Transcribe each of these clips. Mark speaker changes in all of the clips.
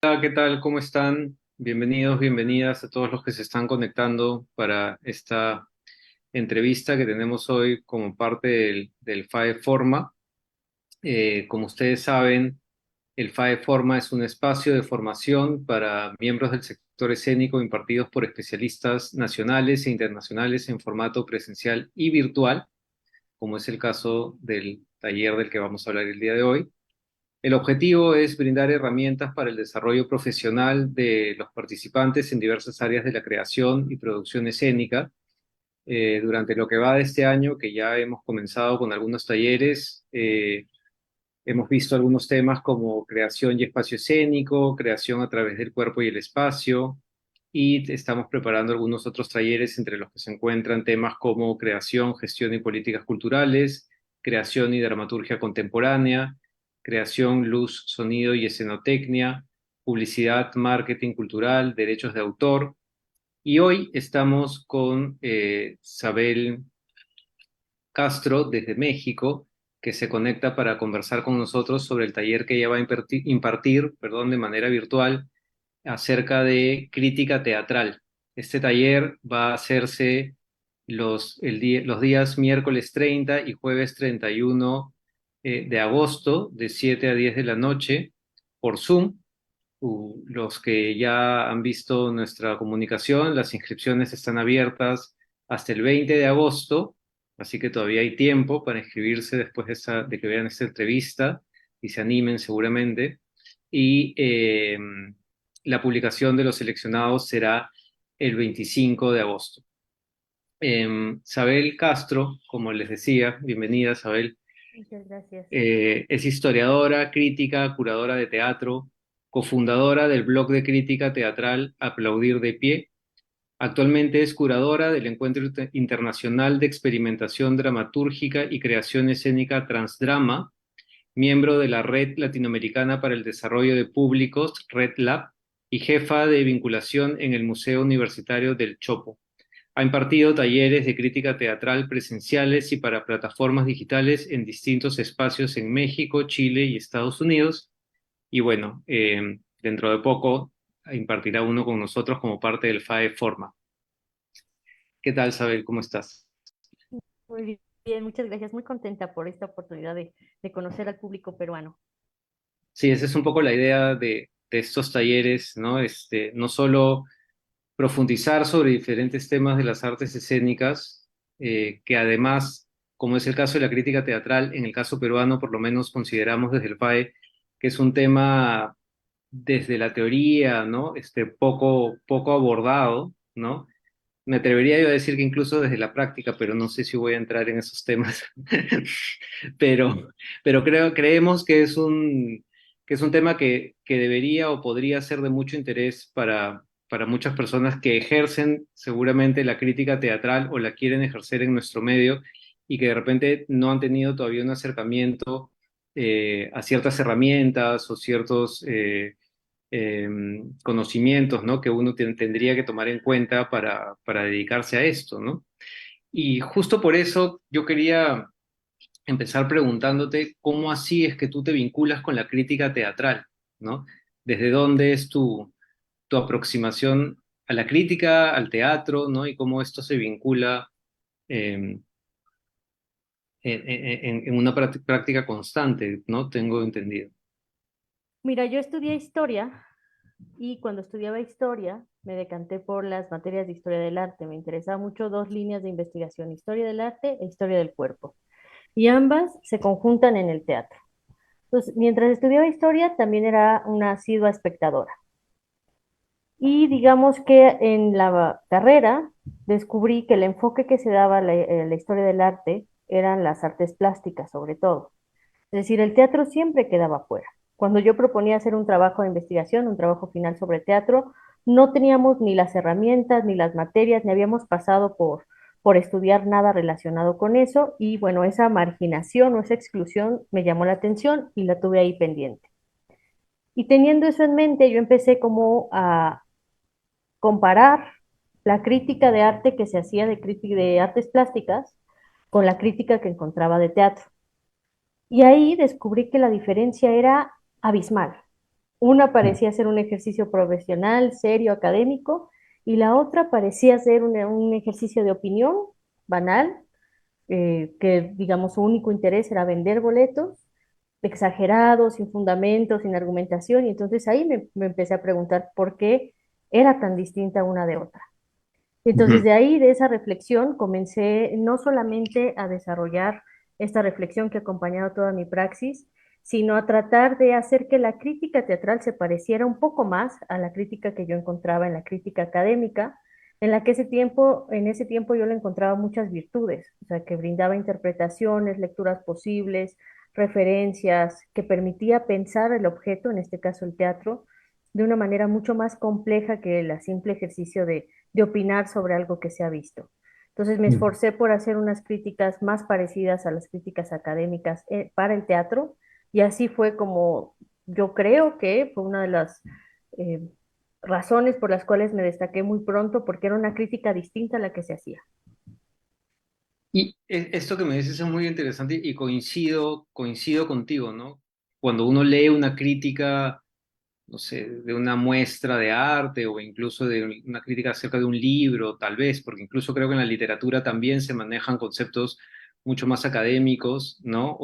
Speaker 1: Hola, ¿qué tal? ¿Cómo están? Bienvenidos, bienvenidas a todos los que se están conectando para esta entrevista que tenemos hoy como parte del FAE Forma. Como ustedes saben, el FAE Forma es un espacio de formación para miembros del sector escénico impartidos por especialistas nacionales e internacionales en formato presencial y virtual, como es el caso del taller del que vamos a hablar el día de hoy. El objetivo es brindar herramientas para el desarrollo profesional de los participantes en diversas áreas de la creación y producción escénica. Durante lo que va de este año, que ya hemos comenzado con algunos talleres, hemos visto algunos temas como creación y espacio escénico, creación a través del cuerpo y el espacio, y estamos preparando algunos otros talleres entre los que se encuentran temas como creación, gestión y políticas culturales, creación y dramaturgia contemporánea, creación, luz, sonido y escenotecnia, publicidad, marketing cultural, derechos de autor. Y hoy estamos con Sabel Castro desde México, que se conecta para conversar con nosotros sobre el taller que ella va a impartir, perdón, de manera virtual acerca de crítica teatral. Este taller va a hacerse los días miércoles 30 y jueves 31 de agosto, de 7 a 10 de la noche, por Zoom. Los que ya han visto nuestra comunicación, las inscripciones están abiertas hasta el 20 de agosto, así que todavía hay tiempo para inscribirse después de que vean esta entrevista y se animen seguramente. Y la publicación de los seleccionados será el 25 de agosto. Sabel Castro, como les decía, bienvenida Sabel.
Speaker 2: Muchas gracias.
Speaker 1: Es historiadora, crítica, curadora de teatro, cofundadora del blog de crítica teatral Aplaudir de Pie. Actualmente es curadora del Encuentro Internacional de Experimentación Dramatúrgica y Creación Escénica Transdrama, miembro de la Red Latinoamericana para el Desarrollo de Públicos, Red Lab, y jefa de vinculación en el Museo Universitario del Chopo. Ha impartido talleres de crítica teatral presenciales y para plataformas digitales en distintos espacios en México, Chile y Estados Unidos. Y bueno, dentro de poco impartirá uno con nosotros como parte del FAE Forma. ¿Qué tal, Sabel? ¿Cómo estás?
Speaker 2: Muy bien, muchas gracias. Muy contenta por esta oportunidad de conocer al público peruano.
Speaker 1: Sí, esa es un poco la idea de estos talleres, ¿no? No solo profundizar sobre diferentes temas de las artes escénicas, que además, como es el caso de la crítica teatral, en el caso peruano por lo menos consideramos desde el FAE que es un tema desde la teoría, ¿no? Poco abordado, ¿no? Me atrevería yo a decir que incluso desde la práctica, pero no sé si voy a entrar en esos temas. Pero, pero creemos que es un tema que debería o podría ser de mucho interés para muchas personas que ejercen seguramente la crítica teatral o la quieren ejercer en nuestro medio y que de repente no han tenido todavía un acercamiento a ciertas herramientas o ciertos eh, conocimientos, ¿no? Que uno tendría que tomar en cuenta para dedicarse a esto, ¿no? Y justo por eso yo quería empezar preguntándote cómo así es que tú te vinculas con la crítica teatral, ¿no? ¿Desde dónde es tu aproximación a la crítica, al teatro, ¿no? Y cómo esto se vincula eh, en una práctica constante, ¿no? Tengo entendido.
Speaker 2: Mira, yo estudié historia y cuando estudiaba historia me decanté por las materias de historia del arte. Me interesaban mucho dos líneas de investigación, historia del arte e historia del cuerpo. Y ambas se conjuntan en el teatro. Entonces, mientras estudiaba historia, también era una asidua espectadora. Y digamos que en la carrera descubrí que el enfoque que se daba a la historia del arte eran las artes plásticas, sobre todo. Es decir, el teatro siempre quedaba fuera. Cuando yo proponía hacer un trabajo de investigación, un trabajo final sobre teatro, no teníamos ni las herramientas, ni las materias, ni habíamos pasado por estudiar nada relacionado con eso y bueno, esa marginación o esa exclusión me llamó la atención y la tuve ahí pendiente. Y teniendo eso en mente, yo empecé como a comparar la crítica de arte que se hacía de artes plásticas con la crítica que encontraba de teatro. Y ahí descubrí que la diferencia era abismal. Una parecía ser un ejercicio profesional, serio, académico, y la otra parecía ser un ejercicio de opinión banal, que digamos su único interés era vender boletos, exagerados, sin fundamentos, sin argumentación, y entonces ahí me empecé a preguntar por qué era tan distinta una de otra. Entonces,
Speaker 1: Ujú,
Speaker 2: de ahí, de esa reflexión, comencé no solamente a desarrollar esta reflexión que ha acompañado toda mi praxis, sino a tratar de hacer que la crítica teatral se pareciera un poco más a la crítica que yo encontraba en la crítica académica, en la que en ese tiempo yo le encontraba muchas virtudes, o sea, que brindaba interpretaciones, lecturas posibles, referencias, que permitía pensar el objeto, en este caso el teatro, de una manera mucho más compleja que el simple ejercicio de opinar sobre algo que se ha visto. Entonces me
Speaker 1: ujú.
Speaker 2: esforcé por hacer unas críticas más parecidas a las críticas académicas para el teatro y así fue como yo creo que fue una de las eh, razones por las cuales me destaqué muy pronto porque era una crítica distinta a la que se hacía.
Speaker 1: Y esto que me dices es muy interesante y coincido contigo, ¿no? Cuando uno lee una crítica, no sé, de una muestra de arte o incluso de una crítica acerca de un libro, tal vez, porque incluso creo que en la literatura también se manejan conceptos mucho más académicos, ¿no?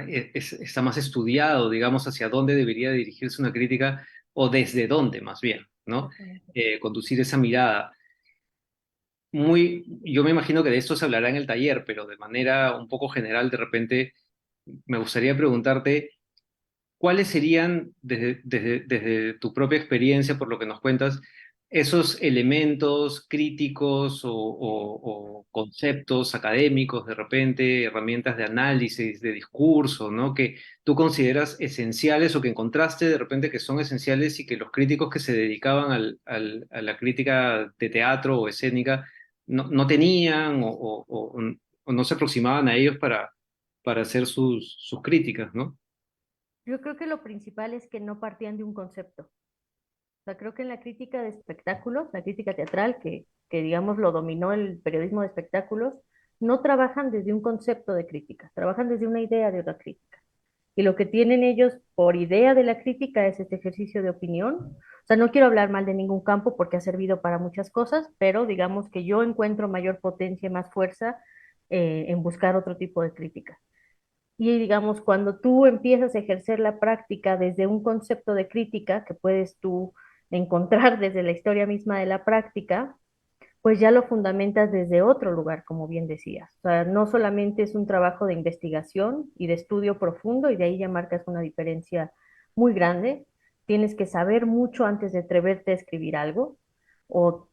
Speaker 1: Está más estudiado, digamos, hacia dónde debería dirigirse una crítica o desde dónde, más bien, ¿no?
Speaker 2: Exactamente.
Speaker 1: Conducir esa mirada. Yo me imagino que de esto se hablará en el taller, pero de manera un poco general, de repente, me gustaría preguntarte, ¿cuáles serían, desde tu propia experiencia, por lo que nos cuentas, esos elementos críticos o conceptos académicos, de repente, herramientas de análisis, de discurso, ¿no? Que tú consideras esenciales o que encontraste de repente que son esenciales y que los críticos que se dedicaban a la crítica de teatro o escénica no tenían o no se aproximaban a ellos para hacer sus críticas, ¿no?
Speaker 2: Yo creo que lo principal es que no partían de un concepto. O sea, creo que en la crítica de espectáculos, la crítica teatral, que digamos lo dominó el periodismo de espectáculos, no trabajan desde un concepto de crítica, trabajan desde una idea de otra crítica. Y lo que tienen ellos por idea de la crítica es este ejercicio de opinión. O sea, no quiero hablar mal de ningún campo porque ha servido para muchas cosas, pero digamos que yo encuentro mayor potencia y más fuerza en buscar otro tipo de crítica. Y digamos, cuando tú empiezas a ejercer la práctica desde un concepto de crítica que puedes tú encontrar desde la historia misma de la práctica, pues ya lo fundamentas desde otro lugar, como bien decías. O sea, no solamente es un trabajo de investigación y de estudio profundo, y de ahí ya marcas una diferencia muy grande. Tienes que saber mucho antes de atreverte a escribir algo, o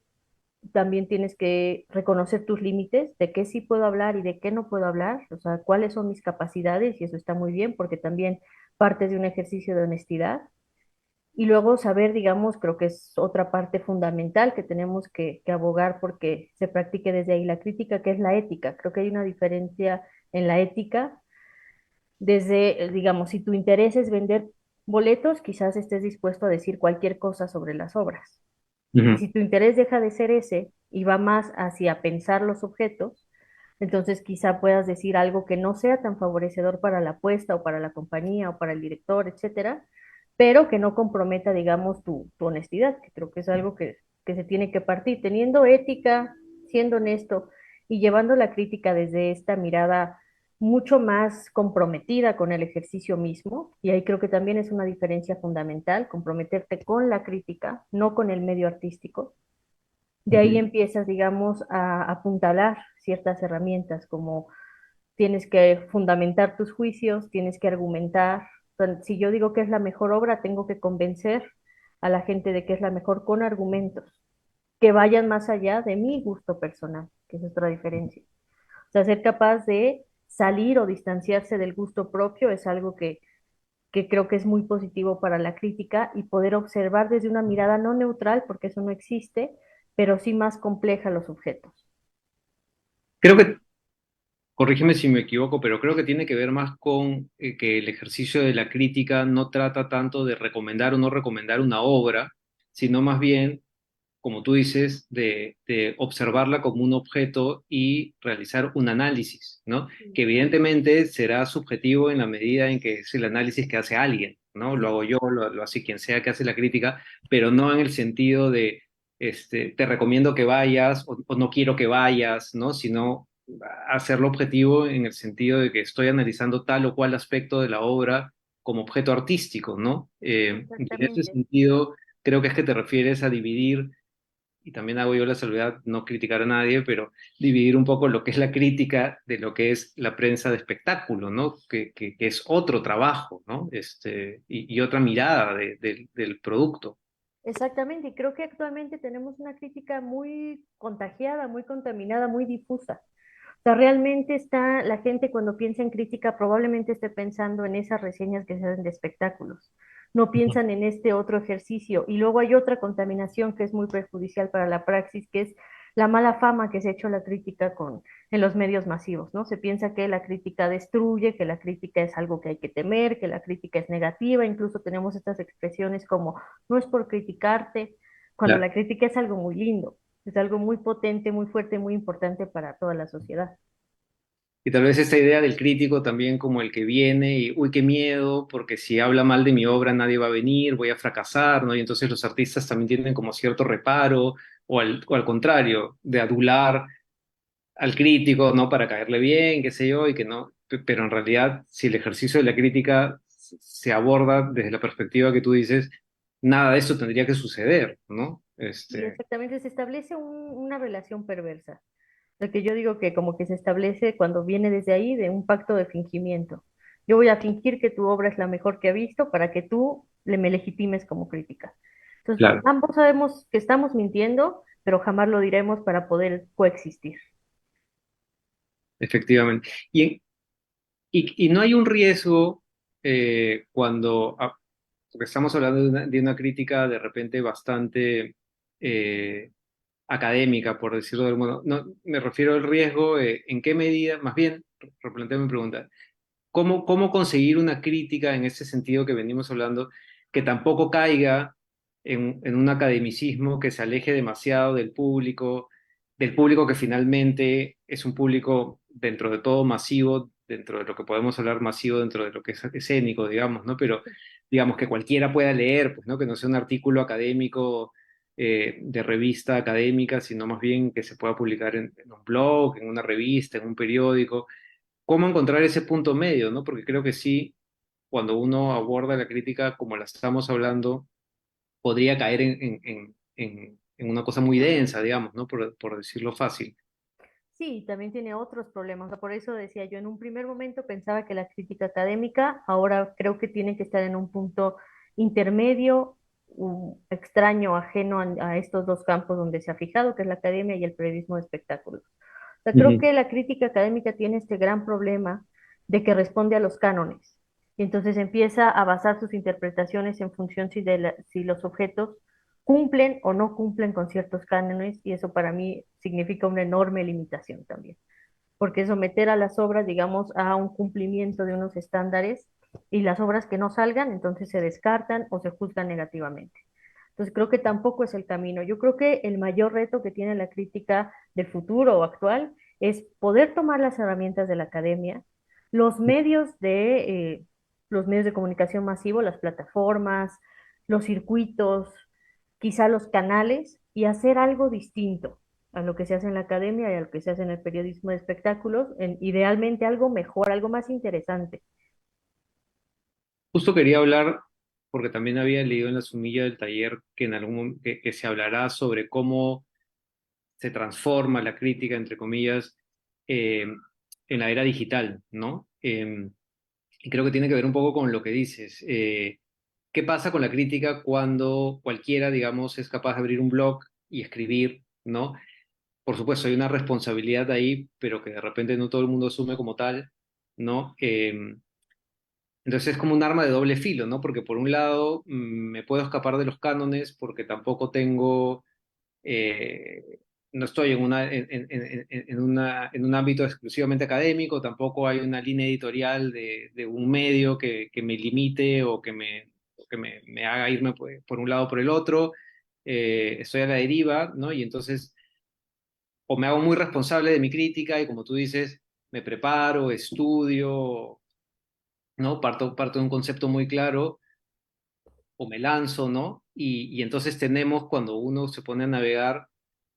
Speaker 2: también tienes que reconocer tus límites, de qué sí puedo hablar y de qué no puedo hablar, o sea, cuáles son mis capacidades, y eso está muy bien, porque también partes de un ejercicio de honestidad. Y luego saber, digamos, creo que es otra parte fundamental que tenemos que abogar porque se practique desde ahí la crítica, que es la ética. Creo que hay una diferencia en la ética desde, digamos, si tu interés es vender boletos, quizás estés dispuesto a decir cualquier cosa sobre las obras. Y
Speaker 1: Ujú.
Speaker 2: si tu interés deja de ser ese y va más hacia pensar los objetos, entonces quizá puedas decir algo que no sea tan favorecedor para la apuesta o para la compañía o para el director, etcétera, pero que no comprometa, digamos, tu honestidad, que creo que es algo que se tiene que partir, teniendo ética, siendo honesto y llevando la crítica desde esta mirada mucho más comprometida con el ejercicio mismo, y ahí creo que también es una diferencia fundamental, comprometerte con la crítica, no con el medio artístico. De ahí
Speaker 1: Ujú.
Speaker 2: empiezas, digamos, a apuntalar ciertas herramientas, como tienes que fundamentar tus juicios, tienes que argumentar. Entonces, si yo digo que es la mejor obra, tengo que convencer a la gente de que es la mejor con argumentos, que vayan más allá de mi gusto personal, que es otra diferencia. O sea, ser capaz de salir o distanciarse del gusto propio es algo que creo que es muy positivo para la crítica y poder observar desde una mirada no neutral, porque eso no existe, pero sí más compleja los objetos.
Speaker 1: Creo que, corrígeme si me equivoco, pero creo que tiene que ver más con que el ejercicio de la crítica no trata tanto de recomendar o no recomendar una obra, sino más bien, como tú dices, de observarla como un objeto y realizar un análisis, ¿no?
Speaker 2: Sí,
Speaker 1: Que evidentemente será subjetivo en la medida en que es el análisis que hace alguien, ¿no? Lo
Speaker 2: sí,
Speaker 1: hago yo, lo hace quien sea que hace la crítica, pero no en el sentido de, te recomiendo que vayas o no quiero que vayas, ¿no? Sino hacerlo objetivo en el sentido de que estoy analizando tal o cual aspecto de la obra como objeto artístico, ¿no? Y en ese
Speaker 2: exactamente.
Speaker 1: sentido, creo que es que te refieres a dividir, y también hago yo la salvedad, no criticar a nadie, pero dividir un poco lo que es la crítica de lo que es la prensa de espectáculo, ¿no? Que es otro trabajo, ¿no? Y otra mirada del producto.
Speaker 2: Exactamente, y creo que actualmente tenemos una crítica muy contagiada, muy contaminada, muy difusa. O sea, realmente está la gente cuando piensa en crítica probablemente esté pensando en esas reseñas que se hacen de espectáculos. No piensan en este otro ejercicio. Y luego hay otra contaminación que es muy perjudicial para la praxis, que es la mala fama que se ha hecho la crítica en los medios masivos, ¿no? Se piensa que la crítica destruye, que la crítica es algo que hay que temer, que la crítica es negativa. Incluso tenemos estas expresiones como no es por criticarte, cuando
Speaker 1: Claro.
Speaker 2: la crítica es algo muy lindo, es algo muy potente, muy fuerte, muy importante para toda la sociedad.
Speaker 1: Y tal vez esta idea del crítico también como el que viene y, uy, qué miedo, porque si habla mal de mi obra nadie va a venir, voy a fracasar, ¿no? Y entonces los artistas también tienen como cierto reparo, o al contrario, de adular al crítico, ¿no? Para caerle bien, qué sé yo, y que no. Pero en realidad, si el ejercicio de la crítica se aborda desde la perspectiva que tú dices, nada de eso tendría que suceder, ¿no?
Speaker 2: Y exactamente se establece una relación perversa. Lo que yo digo que como que se establece cuando viene desde ahí de un pacto de fingimiento. Yo voy a fingir que tu obra es la mejor que he visto para que tú me legitimes como crítica. Entonces,
Speaker 1: Claro,
Speaker 2: ambos sabemos que estamos mintiendo, pero jamás lo diremos para poder coexistir.
Speaker 1: efectivamente. Y no hay un riesgo cuando, porque estamos hablando de una crítica de repente bastante académica, por decirlo de algún modo. No, me refiero al riesgo, en qué medida, más bien, replanteo mi pregunta, ¿cómo conseguir una crítica en ese sentido que venimos hablando, que tampoco caiga en un academicismo que se aleje demasiado del público que finalmente es un público dentro de todo masivo, dentro de lo que podemos hablar masivo, dentro de lo que es escénico, digamos, ¿no? Pero digamos que cualquiera pueda leer, pues, ¿no? Que no sea un artículo académico de revista académica, sino más bien que se pueda publicar en un blog, en una revista, en un periódico. ¿Cómo encontrar ese punto medio, no? Porque creo que sí, cuando uno aborda la crítica como la estamos hablando, podría caer en una cosa muy densa, digamos, ¿no? Por decirlo fácil.
Speaker 2: Sí, también tiene otros problemas. O sea, por eso decía yo, en un primer momento pensaba que la crítica académica, ahora creo que tiene que estar en un punto intermedio, extraño, ajeno a estos dos campos donde se ha fijado, que es la academia y el periodismo de espectáculos. O sea, creo
Speaker 1: Ujú.
Speaker 2: que la crítica académica tiene este gran problema de que responde a los cánones. Y entonces empieza a basar sus interpretaciones en función si los objetos cumplen o no cumplen con ciertos cánones, y eso para mí significa una enorme limitación también, porque someter a las obras, digamos, a un cumplimiento de unos estándares, y las obras que no salgan, entonces se descartan o se juzgan negativamente. Entonces creo que tampoco es el camino. Yo creo que el mayor reto que tiene la crítica del futuro o actual es poder tomar las herramientas de la academia, los medios los medios de comunicación masivo, las plataformas, los circuitos, quizá los canales, y hacer algo distinto a lo que se hace en la academia y a lo que se hace en el periodismo de espectáculos, idealmente algo mejor, algo más interesante.
Speaker 1: Justo quería hablar, porque también había leído en la sumilla del taller que que se hablará sobre cómo se transforma la crítica, entre comillas, eh, en la era digital, ¿no? Y creo que tiene que ver un poco con lo que dices. ¿Qué pasa con la crítica cuando cualquiera, digamos, es capaz de abrir un blog y escribir, ¿no? Por supuesto, hay una responsabilidad ahí, pero que de repente no todo el mundo asume como tal, ¿no? Entonces es como un arma de doble filo, ¿no? Porque por un lado me puedo escapar de los cánones porque tampoco tengo, eh, no estoy en un ámbito exclusivamente académico, tampoco hay una línea editorial de un medio que me limite o que me haga irme por un lado o por el otro. Estoy a la deriva, ¿no? Y entonces o me hago muy responsable de mi crítica y como tú dices, me preparo, estudio, ¿no? Parto de un concepto muy claro o me lanzo, ¿no? Y entonces tenemos, cuando uno se pone a navegar,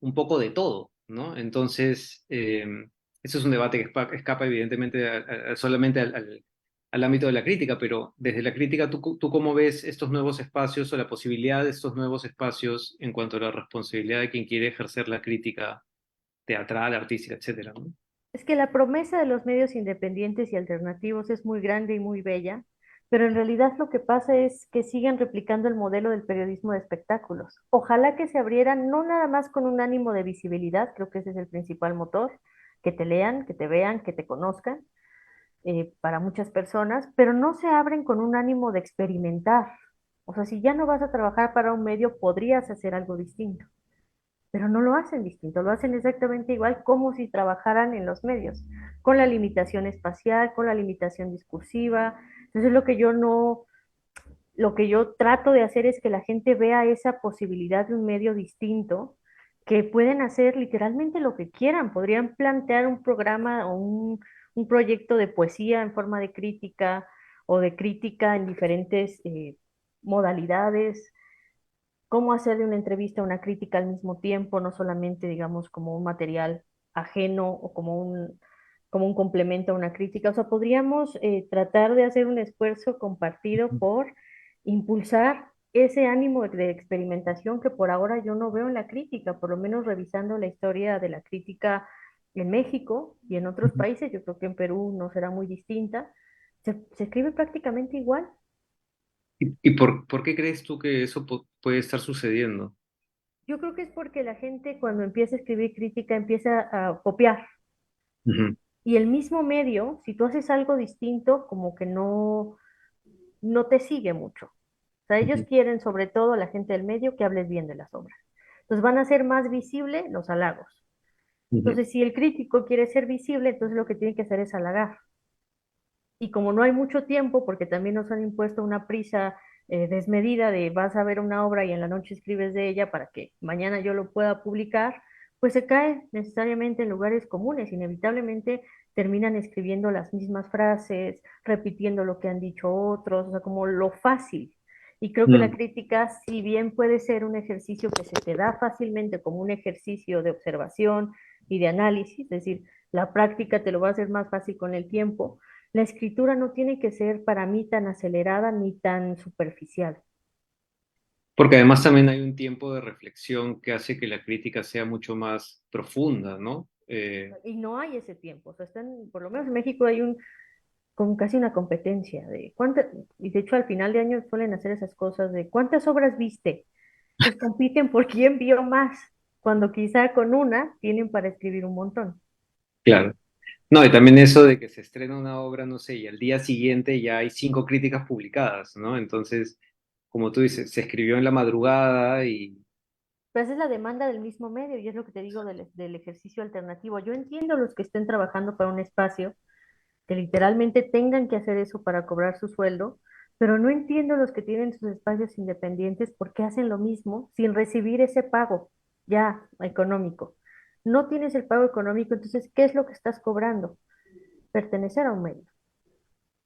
Speaker 1: un poco de todo, ¿no? Entonces, eso es un debate que escapa evidentemente solamente al ámbito de la crítica, pero desde la crítica, ¿tú cómo ves estos nuevos espacios o la posibilidad de estos nuevos espacios en cuanto a la responsabilidad de quien quiere ejercer la crítica teatral, artística, etcétera, ¿no?
Speaker 2: Es que la promesa de los medios independientes y alternativos es muy grande y muy bella, pero en realidad lo que pasa es que siguen replicando el modelo del periodismo de espectáculos. Ojalá que se abrieran no nada más con un ánimo de visibilidad, creo que ese es el principal motor, que te lean, que te vean, que te conozcan, para muchas personas, pero no se abren con un ánimo de experimentar. O sea, si ya no vas a trabajar para un medio, podrías hacer algo distinto, pero no lo hacen distinto, lo hacen exactamente igual como si trabajaran en los medios, con la limitación espacial, con la limitación discursiva. Entonces lo que yo no, lo que yo trato de hacer es que la gente vea esa posibilidad de un medio distinto, que pueden hacer literalmente lo que quieran, podrían plantear un programa o un proyecto de poesía en forma de crítica o de crítica en diferentes modalidades, cómo hacerle una entrevista, una crítica al mismo tiempo, no solamente, digamos, como un material ajeno o como un complemento a una crítica. O sea, podríamos tratar de hacer un esfuerzo compartido por impulsar ese ánimo de experimentación que por ahora yo no veo en la crítica, por lo menos revisando la historia de la crítica en México y en otros países, yo creo que en Perú no será muy distinta, se escribe prácticamente igual.
Speaker 1: ¿Y por qué crees tú que eso puede estar sucediendo?
Speaker 2: Yo creo que es porque la gente cuando empieza a escribir crítica empieza a copiar.
Speaker 1: Ujú,
Speaker 2: Y el mismo medio, si tú haces algo distinto, como que no te sigue mucho. O sea, ellos
Speaker 1: ujú,
Speaker 2: quieren sobre todo la gente del medio que hables bien de las obras. Entonces van a hacer más visible los halagos.
Speaker 1: ujú.
Speaker 2: Entonces, si el crítico quiere ser visible, entonces lo que tiene que hacer es halagar. Y como no hay mucho tiempo, porque también nos han impuesto una prisa desmedida de vas a ver una obra y en la noche escribes de ella para que mañana yo lo pueda publicar, pues se cae necesariamente en lugares comunes, inevitablemente terminan escribiendo las mismas frases, repitiendo lo que han dicho otros, o sea, como lo fácil. Y creo que la
Speaker 1: Mm.
Speaker 2: crítica, si bien puede ser un ejercicio que se te da fácilmente como un ejercicio de observación y de análisis, es decir, la práctica te lo va a hacer más fácil con el tiempo, la escritura no tiene que ser para mí tan acelerada ni tan superficial.
Speaker 1: Porque además también hay un tiempo de reflexión que hace que la crítica sea mucho más profunda, ¿no?
Speaker 2: Y no hay ese tiempo. O sea, por lo menos en México hay como casi una competencia de cuántas, y de hecho al final de año suelen hacer esas cosas de cuántas obras viste. Entonces compiten por quién vio más, cuando quizá con una tienen para escribir un montón.
Speaker 1: Claro. No, y también eso de que se estrena una obra, no sé, y al día siguiente ya hay 5 críticas publicadas, ¿no? Entonces, como tú dices, se escribió en la madrugada y...
Speaker 2: Pero esa es la demanda del mismo medio y es lo que te digo del ejercicio alternativo. Yo entiendo los que estén trabajando para un espacio que literalmente tengan que hacer eso para cobrar su sueldo, pero no entiendo los que tienen sus espacios independientes porque hacen lo mismo sin recibir ese pago ya económico. No tienes el pago económico, entonces, ¿qué es lo que estás cobrando? Pertenecer a un medio.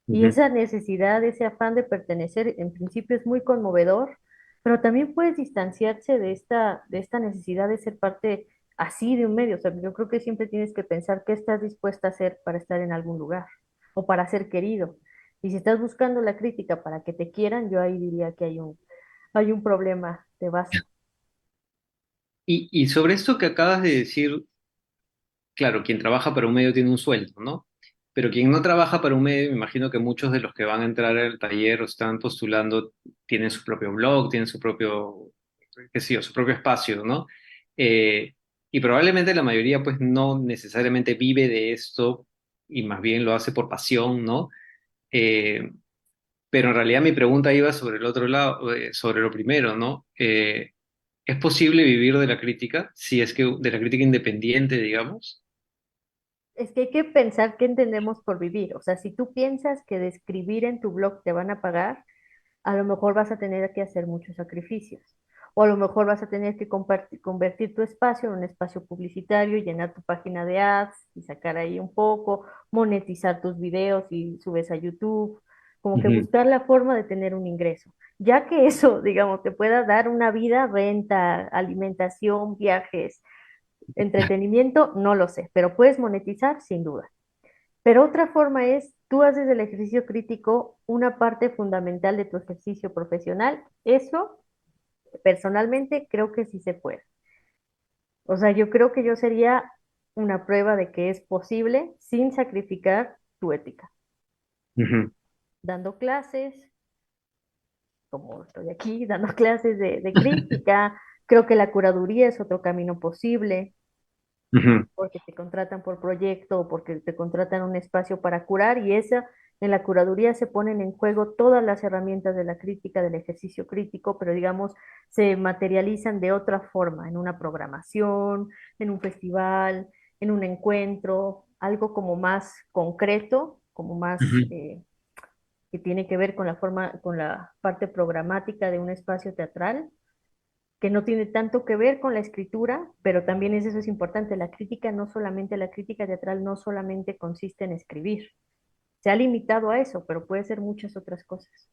Speaker 2: Y
Speaker 1: Ujú.
Speaker 2: esa necesidad, ese afán de pertenecer, en principio es muy conmovedor, pero también puedes distanciarse de esta necesidad de ser parte así de un medio. O sea, yo creo que siempre tienes que pensar qué estás dispuesta a hacer para estar en algún lugar o para ser querido. Y si estás buscando la crítica para que te quieran, yo ahí diría que hay un problema de base.
Speaker 1: Y sobre esto que acabas de decir, claro, quien trabaja para un medio tiene un sueldo, ¿no? Pero quien no trabaja para un medio, me imagino que muchos de los que van a entrar al taller o están postulando tienen su propio blog, tienen su propio, qué sé yo, su propio espacio, ¿no? Eh, y probablemente la mayoría pues no necesariamente vive de esto y más bien lo hace por pasión, ¿no? Eh, pero en realidad mi pregunta iba sobre el otro lado, sobre lo primero, ¿no? ¿Es posible vivir de la crítica? Si es que de la crítica independiente, digamos.
Speaker 2: Es que hay que pensar qué entendemos por vivir. O sea, si tú piensas que de escribir en tu blog te van a pagar, a lo mejor vas a tener que hacer muchos sacrificios. O a lo mejor vas a tener que convertir tu espacio en un espacio publicitario y llenar tu página de ads y sacar ahí un poco, monetizar tus videos y subes a YouTube, como que
Speaker 1: Ujú.
Speaker 2: buscar la forma de tener un ingreso. Ya que eso, digamos, te pueda dar una vida, renta, alimentación, viajes, entretenimiento, no lo sé, pero puedes monetizar sin duda. Pero otra forma es, tú haces del ejercicio crítico una parte fundamental de tu ejercicio profesional. Eso, personalmente, creo que sí se puede. O sea, yo creo que yo sería una prueba de que es posible sin sacrificar tu ética.
Speaker 1: Ujú.
Speaker 2: Dando clases, como estoy aquí, dando clases de crítica, creo que la curaduría es otro camino posible.
Speaker 1: Ujú.
Speaker 2: Porque te contratan por proyecto o porque te contratan un espacio para curar y esa en la curaduría se ponen en juego todas las herramientas de la crítica, del ejercicio crítico, pero digamos, se materializan de otra forma, en una programación, en un festival, en un encuentro, algo como más concreto, como más
Speaker 1: Ujú.
Speaker 2: que tiene que ver con la forma, con la parte programática de un espacio teatral que no tiene tanto que ver con la escritura, pero también eso es importante. La crítica no solamente, la crítica teatral no solamente consiste en escribir. Se ha limitado a eso, pero puede ser muchas otras cosas.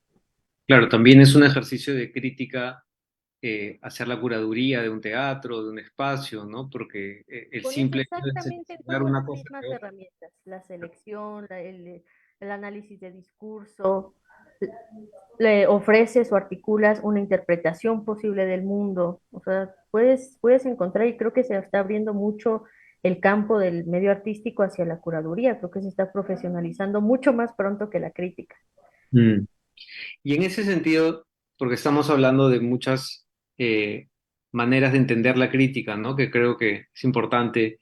Speaker 1: Claro, también es un ejercicio de crítica hacer la curaduría de un teatro, de un espacio, ¿no? Porque el
Speaker 2: Pones
Speaker 1: simple hecho de
Speaker 2: exactamente
Speaker 1: seleccionar
Speaker 2: todas
Speaker 1: una
Speaker 2: las
Speaker 1: cosa
Speaker 2: mismas
Speaker 1: de otra.
Speaker 2: herramientas, la selección, el análisis de discurso, le ofreces o articulas una interpretación posible del mundo. O sea, puedes encontrar, y creo que se está abriendo mucho el campo del medio artístico hacia la curaduría. Creo que se está profesionalizando mucho más pronto que la crítica.
Speaker 1: Mm. Y en ese sentido, porque estamos hablando de muchas eh, maneras de entender la crítica, ¿no? Que creo que es importante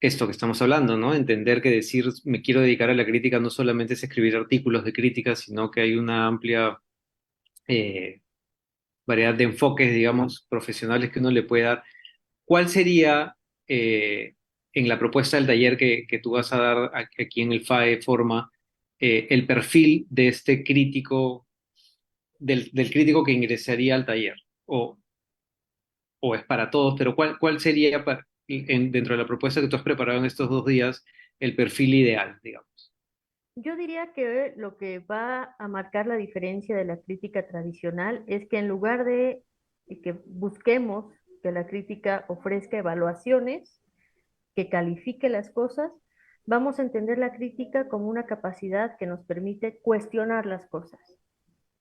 Speaker 1: esto que estamos hablando, ¿no? Entender que decir me quiero dedicar a la crítica no solamente es escribir artículos de crítica, sino que hay una amplia eh, variedad de enfoques, digamos, profesionales que uno le puede dar. ¿Cuál sería, en la propuesta del taller que tú vas a dar aquí en el FAE Forma, el perfil de este crítico, del crítico que ingresaría al taller? O es para todos, pero ¿cuál sería dentro de la propuesta que tú has preparado en estos 2 días el perfil ideal, digamos?
Speaker 2: Yo diría que lo que va a marcar la diferencia de la crítica tradicional es que en lugar de que busquemos que la crítica ofrezca evaluaciones, que califique las cosas, vamos a entender la crítica como una capacidad que nos permite cuestionar las cosas,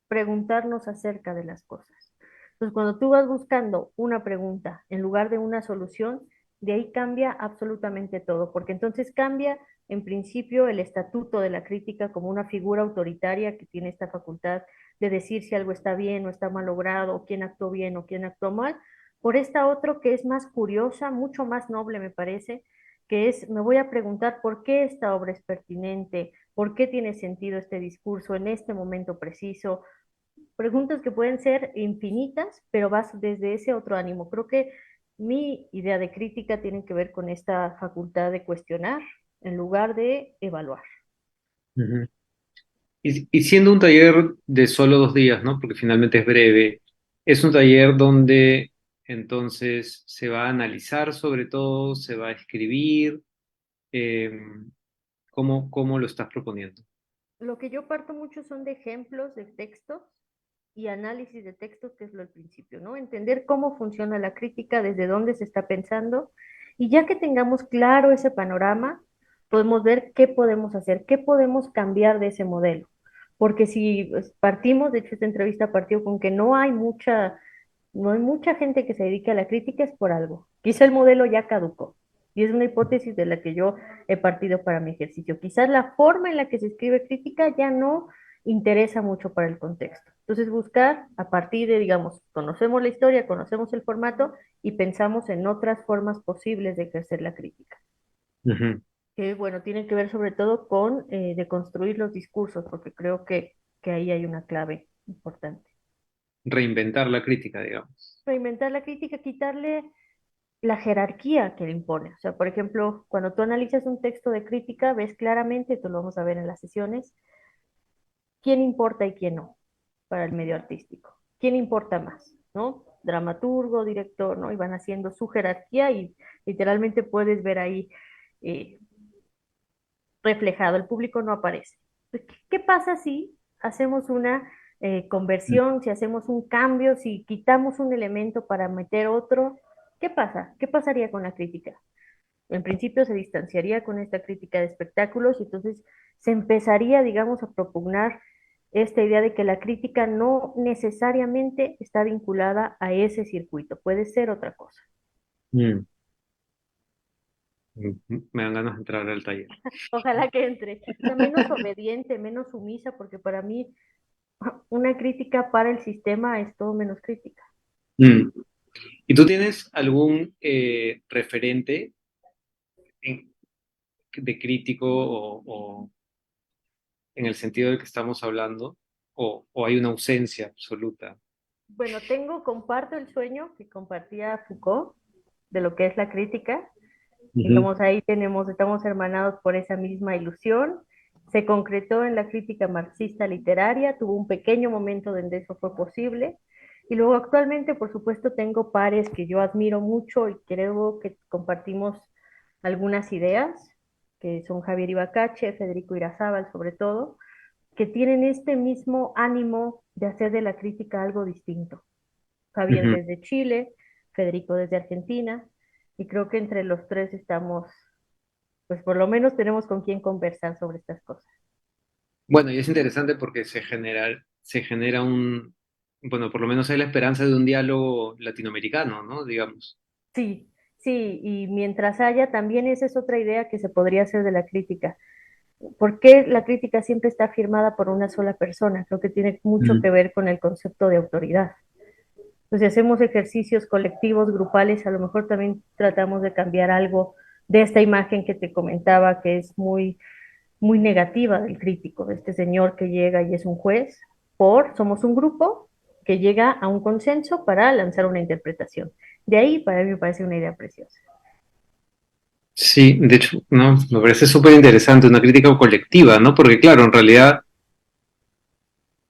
Speaker 2: preguntarnos acerca de las cosas. Entonces, cuando tú vas buscando una pregunta en lugar de una solución, de ahí cambia absolutamente todo, porque entonces cambia en principio el estatuto de la crítica como una figura autoritaria que tiene esta facultad de decir si algo está bien o está mal logrado, o quién actuó bien o quién actuó mal, por esta otra que es más curiosa, mucho más noble me parece, que es, me voy a preguntar por qué esta obra es pertinente, por qué tiene sentido este discurso en este momento preciso, preguntas que pueden ser infinitas, pero vas desde ese otro ánimo. Creo que mi idea de crítica tiene que ver con esta facultad de cuestionar en lugar de evaluar.
Speaker 1: Ujú. Y siendo un taller de solo 2 días, ¿no? Porque finalmente es breve, es un taller donde entonces se va a analizar sobre todo, se va a escribir, eh, ¿cómo lo estás proponiendo?
Speaker 2: Lo que yo parto mucho son de ejemplos de textos y análisis de textos, que es lo del principio, ¿no? Entender cómo funciona la crítica, desde dónde se está pensando, y ya que tengamos claro ese panorama, podemos ver qué podemos hacer, qué podemos cambiar de ese modelo. Porque si pues, partimos, de hecho esta entrevista partió con que no hay mucha gente que se dedique a la crítica, es por algo. Quizá el modelo ya caducó. Y es una hipótesis de la que yo he partido para mi ejercicio. Quizás la forma en la que se escribe crítica ya no interesa mucho para el contexto. Entonces, buscar a partir de, digamos, conocemos la historia, conocemos el formato y pensamos en otras formas posibles de ejercer la crítica.
Speaker 1: Ujú.
Speaker 2: Que, bueno, tienen que ver sobre todo con deconstruir los discursos, porque creo que ahí hay una clave importante.
Speaker 1: reinventar la crítica, digamos.
Speaker 2: Reinventar la crítica, quitarle la jerarquía que le impone. O sea, por ejemplo, cuando tú analizas un texto de crítica, ves claramente, esto lo vamos a ver en las sesiones, quién importa y quién no para el medio artístico. ¿Quién importa más? ¿No? Dramaturgo, director, ¿no? Y van haciendo su jerarquía y literalmente puedes ver ahí eh, reflejado, el público no aparece. ¿Qué pasa si hacemos una conversión, si hacemos un cambio, si quitamos un elemento para meter otro? ¿Qué pasa? ¿Qué pasaría con la crítica? En principio se distanciaría con esta crítica de espectáculos y entonces se empezaría, digamos, a propugnar esta idea de que la crítica no necesariamente está vinculada a ese circuito, puede ser otra cosa.
Speaker 1: Mm. Me dan ganas de entrar al taller.
Speaker 2: Ojalá que entre, o sea, menos obediente, menos sumisa, porque para mí una crítica para el sistema es todo menos crítica.
Speaker 1: Mm. ¿Y tú tienes algún referente en- de crítico o en el sentido del que estamos hablando? ¿O hay una ausencia absoluta?
Speaker 2: Bueno, comparto el sueño que compartía Foucault de lo que es la crítica.
Speaker 1: Ujú,
Speaker 2: Digamos, ahí estamos hermanados por esa misma ilusión. Se concretó en la crítica marxista literaria, tuvo un pequeño momento donde eso fue posible. Y luego actualmente, por supuesto, tengo pares que yo admiro mucho y creo que compartimos algunas ideas, que son Javier Ibacache, Federico Irazábal sobre todo, que tienen este mismo ánimo de hacer de la crítica algo distinto. Javier
Speaker 1: ujú.
Speaker 2: desde Chile, Federico desde Argentina, y creo que entre los tres estamos, pues por lo menos tenemos con quién conversar sobre estas cosas.
Speaker 1: Bueno, y es interesante porque se genera bueno, por lo menos hay la esperanza de un diálogo latinoamericano, ¿no? Digamos.
Speaker 2: Sí, sí, y mientras haya, también esa es otra idea que se podría hacer de la crítica. ¿Por qué la crítica siempre está firmada por una sola persona? Creo que tiene mucho
Speaker 1: Mm,
Speaker 2: que ver con el concepto de autoridad. Entonces, si hacemos ejercicios colectivos, grupales, a lo mejor también tratamos de cambiar algo de esta imagen que te comentaba, que es muy negativa del crítico, de este señor que llega y es un juez, somos un grupo que llega a un consenso para lanzar una interpretación. De ahí, para mí me parece una idea preciosa.
Speaker 1: sí, de hecho, no, me parece súper interesante, una crítica colectiva, ¿no? Porque claro, en realidad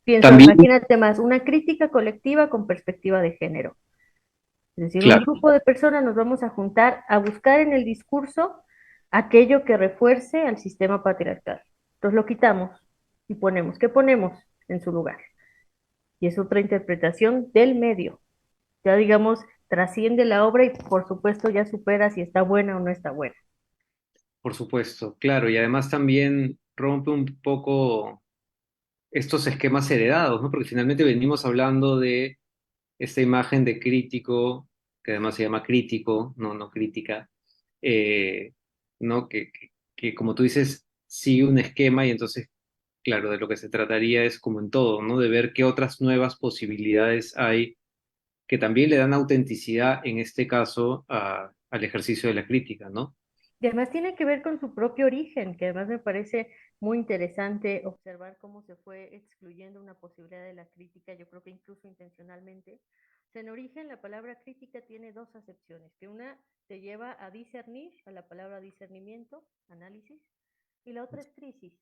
Speaker 2: Pienso,
Speaker 1: también,
Speaker 2: imagínate más, una crítica colectiva con perspectiva de género. Es decir, un
Speaker 1: claro,
Speaker 2: grupo de personas nos vamos a juntar a buscar en el discurso aquello que refuerce al sistema patriarcal. Entonces lo quitamos y ponemos, ¿qué ponemos en su lugar? Y es otra interpretación del medio. Ya digamos, trasciende la obra y por supuesto ya supera si está buena o no está buena.
Speaker 1: por supuesto, claro, y además también rompe un poco estos esquemas heredados, ¿no? Porque finalmente venimos hablando de esta imagen de crítico, que además se llama crítico, no crítica, eh, ¿no? Que como tú dices, sigue un esquema y entonces, claro, de lo que se trataría es como en todo, ¿no? De ver qué otras nuevas posibilidades hay que también le dan autenticidad, en este caso, al ejercicio de la crítica, ¿no?
Speaker 2: Y además tiene que ver con su propio origen, que además me parece muy interesante observar cómo se fue excluyendo una posibilidad de la crítica, yo creo que incluso intencionalmente. O sea, en origen la palabra crítica tiene dos acepciones, que una te lleva a discernir, a la palabra discernimiento, análisis, y la otra es crisis.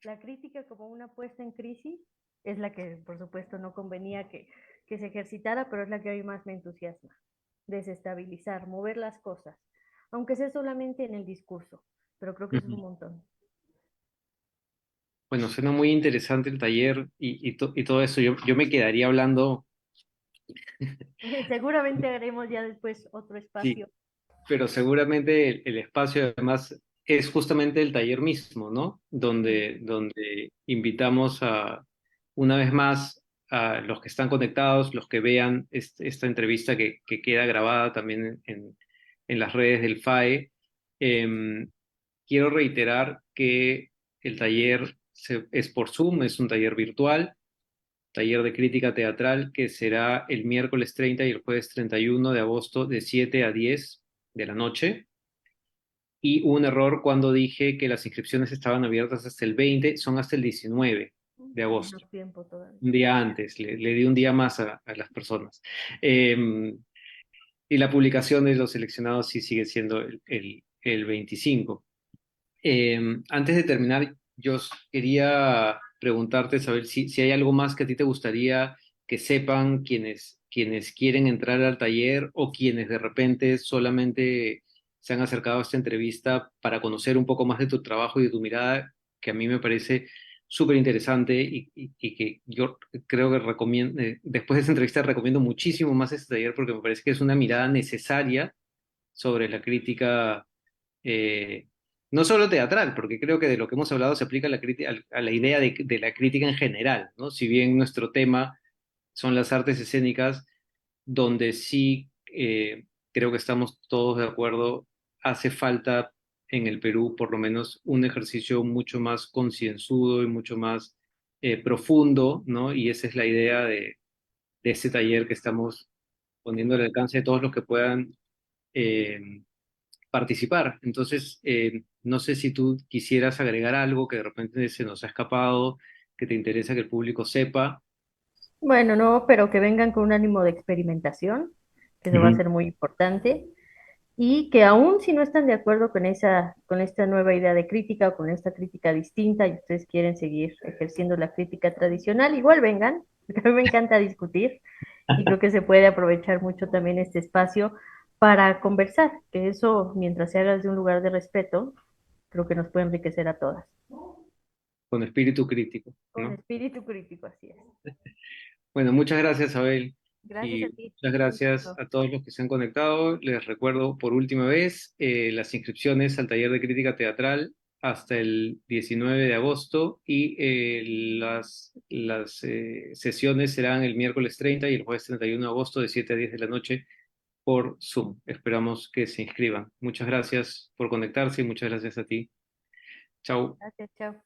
Speaker 2: La crítica como una puesta en crisis es la que, por supuesto, no convenía que se ejercitara, pero es la que a mí más me entusiasma. Desestabilizar, mover las cosas, aunque sea solamente en el discurso, pero creo que eso es un
Speaker 1: Ujú.
Speaker 2: montón.
Speaker 1: Bueno, suena muy interesante el taller y todo eso. Yo me quedaría hablando,
Speaker 2: Seguramente haremos ya después otro
Speaker 1: sí,
Speaker 2: espacio.
Speaker 1: pero seguramente el espacio además es justamente el taller mismo, ¿no?
Speaker 2: Sí,
Speaker 1: Donde invitamos una vez más a los que están conectados, los que vean esta entrevista que queda grabada también en las redes del FAE. Quiero reiterar que el taller es por Zoom, es un taller virtual, taller de crítica teatral que será el miércoles 30 y el jueves 31 de agosto de 7 a 10 de la noche. Y hubo un error cuando dije que las inscripciones estaban abiertas hasta el 20, son hasta el 19. de
Speaker 2: Menos
Speaker 1: agosto.
Speaker 2: tiempo todavía.
Speaker 1: Un día antes, le di un día más a las personas. Y la publicación de los seleccionados sí sigue siendo el 25. Antes de terminar, yo quería preguntarte, saber si hay algo más que a ti te gustaría que sepan quienes quieren entrar al taller o quienes de repente solamente se han acercado a esta entrevista para conocer un poco más de tu trabajo y de tu mirada, que a mí me parece súper interesante y que yo creo que recomiendo, después de esta entrevista recomiendo muchísimo más este taller porque me parece que es una mirada necesaria sobre la crítica, eh, no solo teatral, porque creo que de lo que hemos hablado se aplica a a la idea de la crítica en general, ¿no? Si bien nuestro tema son las artes escénicas, donde sí creo que estamos todos de acuerdo, hace falta en el Perú por lo menos un ejercicio mucho más concienzudo y mucho más profundo, ¿no? Y esa es la idea de este taller que estamos poniendo al alcance de todos los que puedan participar. Entonces, no sé si tú quisieras agregar algo que de repente se nos ha escapado, que te interesa que el público sepa.
Speaker 2: Bueno, no, pero que vengan con un ánimo de experimentación, que eso va a
Speaker 1: Ujú.
Speaker 2: ser muy importante, y que aún si no están de acuerdo con con esta nueva idea de crítica o con esta crítica distinta y ustedes quieren seguir ejerciendo la crítica tradicional, igual vengan, porque a mí me encanta discutir y creo que se puede aprovechar mucho también este espacio para conversar, que eso, mientras se haga desde un lugar de respeto, creo que nos puede enriquecer a todas.
Speaker 1: Con espíritu crítico,
Speaker 2: Con
Speaker 1: ¿no?
Speaker 2: espíritu crítico, así es.
Speaker 1: Bueno, muchas gracias, Abel,
Speaker 2: Gracias a
Speaker 1: y
Speaker 2: ti,
Speaker 1: muchas
Speaker 2: un
Speaker 1: gracias
Speaker 2: gusto.
Speaker 1: a todos los que se han conectado. Les recuerdo por última vez las inscripciones al taller de crítica teatral hasta el 19 de agosto y las sesiones serán el miércoles 30 y el jueves 31 de agosto de 7 a 10 de la noche por Zoom. Esperamos que se inscriban. Muchas gracias por conectarse y muchas gracias a ti. Chao.
Speaker 2: Gracias, chao.